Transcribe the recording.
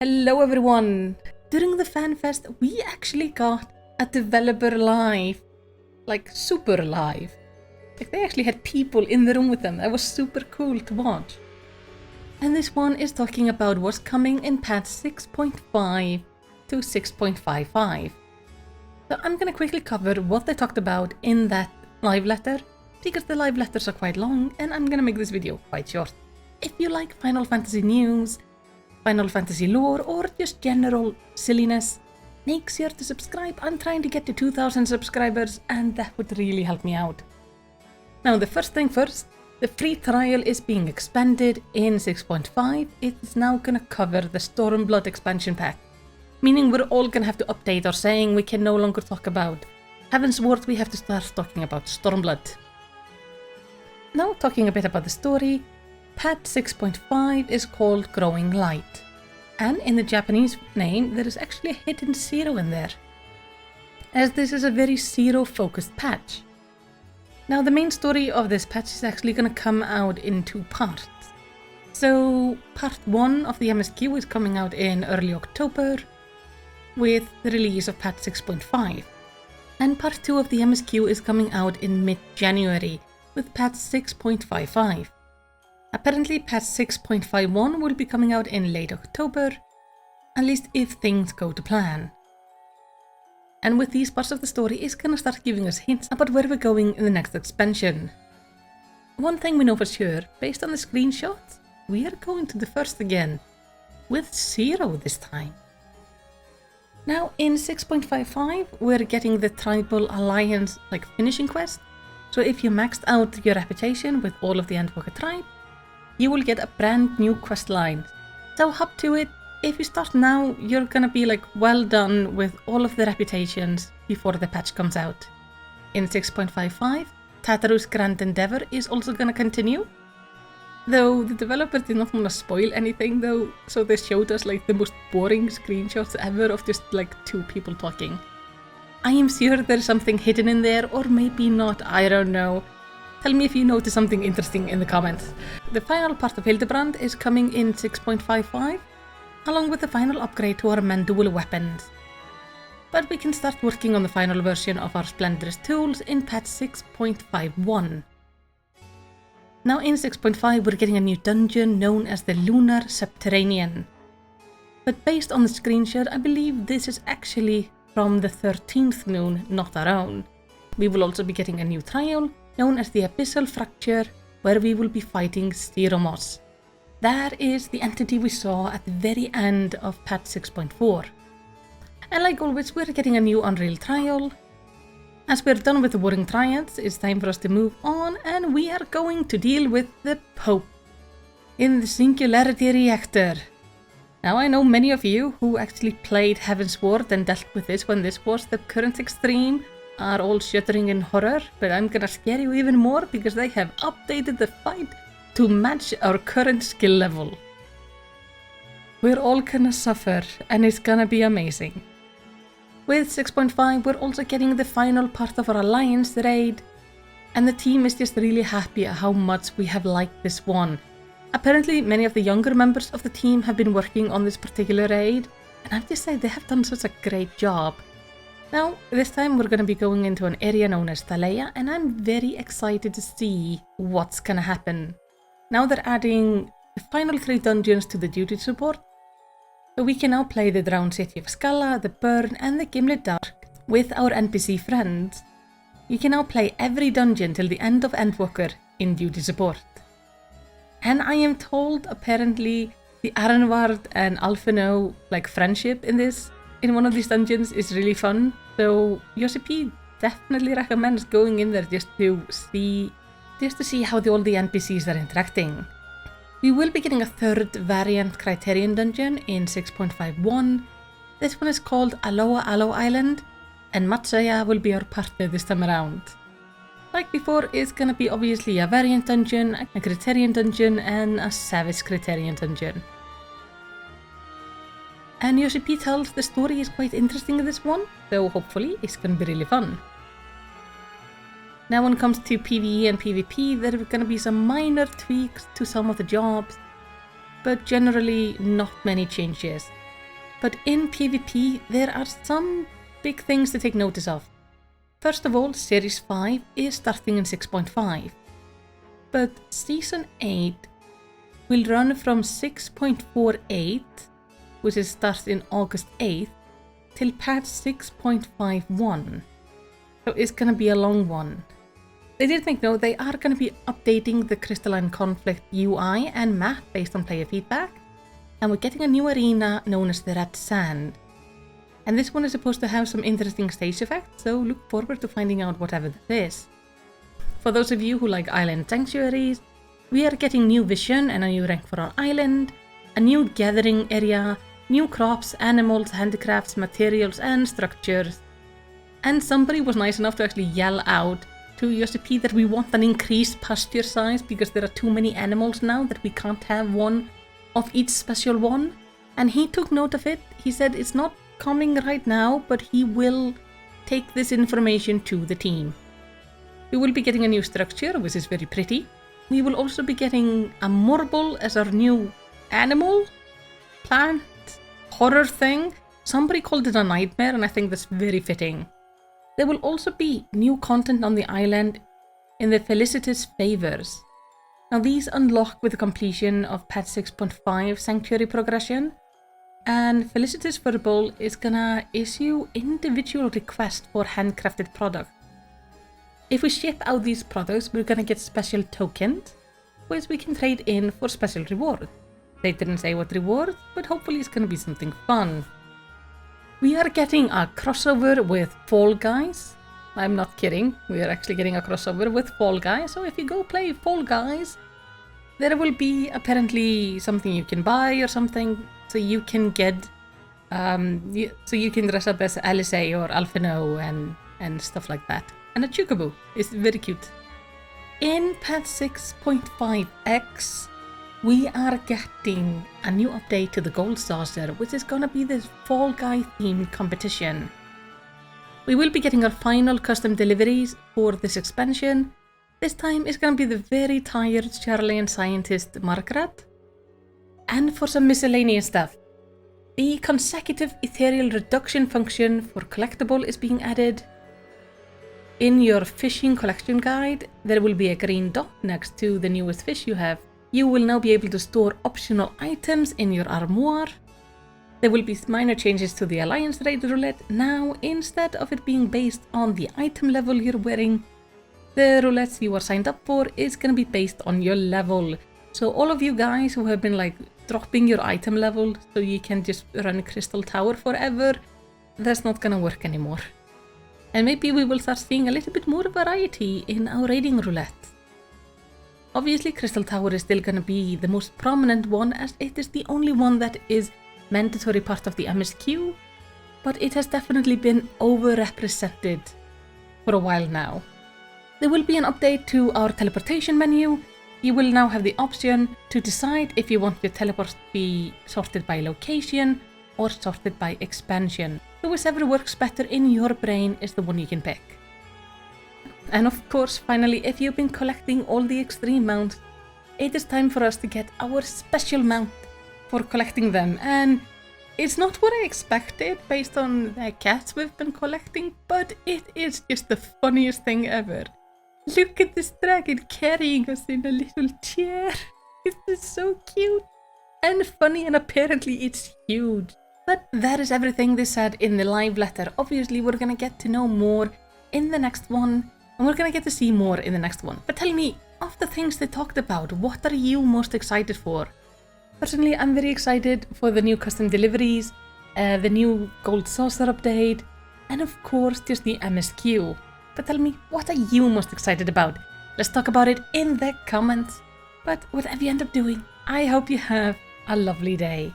Hello everyone! During the FanFest, we actually got a developer live. Like, super live. Like, they actually had people in the room with them. That was super cool to watch. And this one is talking about what's coming in patch 6.5 to 6.55. So I'm gonna quickly cover what they talked about in that live letter, because the live letters are quite long, and I'm gonna make this video quite short. If you like Final Fantasy news, Final Fantasy lore, or just general silliness, make sure to subscribe. I'm trying to get to 2,000 subscribers, and that would really help me out. Now, the first thing first, the free trial is being expanded in 6.5. It is now gonna cover the Stormblood expansion pack, meaning we're all gonna have to update our saying. We can no longer talk about Heavensward, we have to start talking about Stormblood. Now, talking a bit about the story, patch 6.5 is called Growing Light, and in the Japanese name there is actually a hidden zero in there, as this is a very zero-focused patch. Now, the main story of this patch is actually going to come out in two parts. So, part 1 of the MSQ is coming out in early October, with the release of patch 6.5, and part 2 of the MSQ is coming out in mid-January, with patch 6.55. Apparently, patch 6.51 will be coming out in late October, at least if things go to plan. And with these parts of the story, it's gonna start giving us hints about where we're going in the next expansion. One thing we know for sure, based on the screenshots, we are going to the first again, with Zero this time. Now, in 6.55, we're getting the Tribal Alliance finishing quest, so if you maxed out your reputation with all of the Endwalker tribe, you will get a brand new quest line. So hop to it. If you start now, you're gonna be well done with all of the reputations before the patch comes out. In 6.55, Tataru's Grand Endeavor is also gonna continue. Though the developer did not want to spoil anything though, so they showed us the most boring screenshots ever of just two people talking. I am sure there's something hidden in there, or maybe not, I don't know. Tell me if you notice something interesting in the comments. The final part of Hildebrand is coming in 6.55, along with the final upgrade to our Mandual weapons. But we can start working on the final version of our Splendorous tools in patch 6.51. Now in 6.5 we're getting a new dungeon known as the Lunar Subterranean. But based on the screenshot, I believe this is actually from the 13th noon, not our own. We will also be getting a new trial, known as the Abyssal Fracture, where we will be fighting Styromos. That is the entity we saw at the very end of patch 6.4. And like always, we're getting a new Unreal trial. As we're done with the Warring Triads, it's time for us to move on, and we are going to deal with the Pope in the Singularity Reactor. Now, I know many of you who actually played Heavensward and dealt with this when this was the current extreme are all shuddering in horror, but I'm gonna scare you even more because they have updated the fight to match our current skill level. We're all gonna suffer, and it's gonna be amazing. With 6.5, we're also getting the final part of our Alliance raid, and the team is just really happy at how much we have liked this one. Apparently, many of the younger members of the team have been working on this particular raid, and I have to say they have done such a great job. Now, this time we're going to be going into an area known as Thalea, and I'm very excited to see what's going to happen. Now they're adding the final 3 dungeons to the duty support, so we can now play the Drowned City of Scala, the Burn, and the Gimlet Dark with our NPC friends. You can now play every dungeon till the end of Endwalker in duty support. And I am told apparently the Aranward and Alphino friendship in one of these dungeons is really fun, so yoshi-p definitely recommends going in there just to see how all the NPCs are interacting. We will be getting a 3rd variant Criterion dungeon in 6.51. This one is called Aloha Alo Island, and Matsaya will be our partner this time around. Like before, it's gonna be obviously a variant dungeon, a Criterion dungeon, and a Savage Criterion dungeon. And yoshi-p tells the story is quite interesting in this one, so hopefully it's gonna be really fun. Now when it comes to PvE and PvP, there are gonna be some minor tweaks to some of the jobs, but generally not many changes. But in PvP, there are some big things to take notice of. First of all, Series 5 is starting in 6.5, but Season 8 will run from 6.48, which is starts in August 8th, till patch 6.51. So it's gonna be a long one. They did make note they are gonna be updating the Crystalline Conflict UI and map based on player feedback, and we're getting a new arena known as the Red Sand. And this one is supposed to have some interesting stage effects, so look forward to finding out whatever that is. For those of you who like island sanctuaries, we are getting new vision and a new rank for our island, a new gathering area, new crops, animals, handicrafts, materials and structures. And somebody was nice enough to actually yell out to yoshi-p that we want an increased pasture size because there are too many animals now that we can't have one of each special one. And he took note of it. He said it's not coming right now, but he will take this information to the team. We will be getting a new structure, which is very pretty. We will also be getting a marble as our new animal, plant, horror thing. Somebody called it a nightmare, and I think that's very fitting. There will also be new content on the island in the Felicitous Favors. Now these unlock with the completion of patch 6.5 Sanctuary progression, and Felicitous Furball is gonna issue individual requests for handcrafted products. If we ship out these products, we're gonna get special tokens, which we can trade in for special rewards. They didn't say what reward, but hopefully it's gonna be something fun. We are getting a crossover with Fall Guys. I'm not kidding, we are actually getting a crossover with Fall Guys, so if you go play Fall Guys, there will be apparently something you can buy or something, so you can get, so you can dress up as Alisaie or Alphino and stuff like that. And a Chocobo, it's very cute. In patch 6.5x, we are getting a new update to the Gold Saucer, which is gonna be this Fall Guy themed competition. We will be getting our final custom deliveries for this expansion. This time it's gonna be the very tired Charlian scientist Margaret. And for some miscellaneous stuff, the consecutive ethereal reduction function for collectible is being added. In your fishing collection guide, there will be a green dot next to the newest fish you have. You will now be able to store optional items in your armoire. There will be minor changes to the Alliance Raid roulette. Now, instead of it being based on the item level you're wearing, the roulettes you are signed up for is going to be based on your level. So all of you guys who have been like dropping your item level so you can just run Crystal Tower forever, that's not going to work anymore. And maybe we will start seeing a little bit more variety in our raiding roulette. Obviously Crystal Tower is still going to be the most prominent one, as it is the only one that is mandatory part of the MSQ, but it has definitely been overrepresented for a while now. There will be an update to our teleportation menu. You will now have the option to decide if you want your teleports to be sorted by location or sorted by expansion. So whichever works better in your brain is the one you can pick. And of course, finally, if you've been collecting all the extreme mounts, it is time for us to get our special mount for collecting them. And it's not what I expected based on the cats we've been collecting, but it is just the funniest thing ever. Look at this dragon carrying us in a little chair. It is so cute and funny, and apparently it's huge. But that is everything they said in the live letter. Obviously, we're gonna get to know more in the next one, and we're gonna get to see more in the next one. But tell me, of the things they talked about, what are you most excited for? Personally, I'm very excited for the new custom deliveries, the new Gold Saucer update, and of course, just the MSQ. But tell me, what are you most excited about? Let's talk about it in the comments. But whatever you end up doing, I hope you have a lovely day.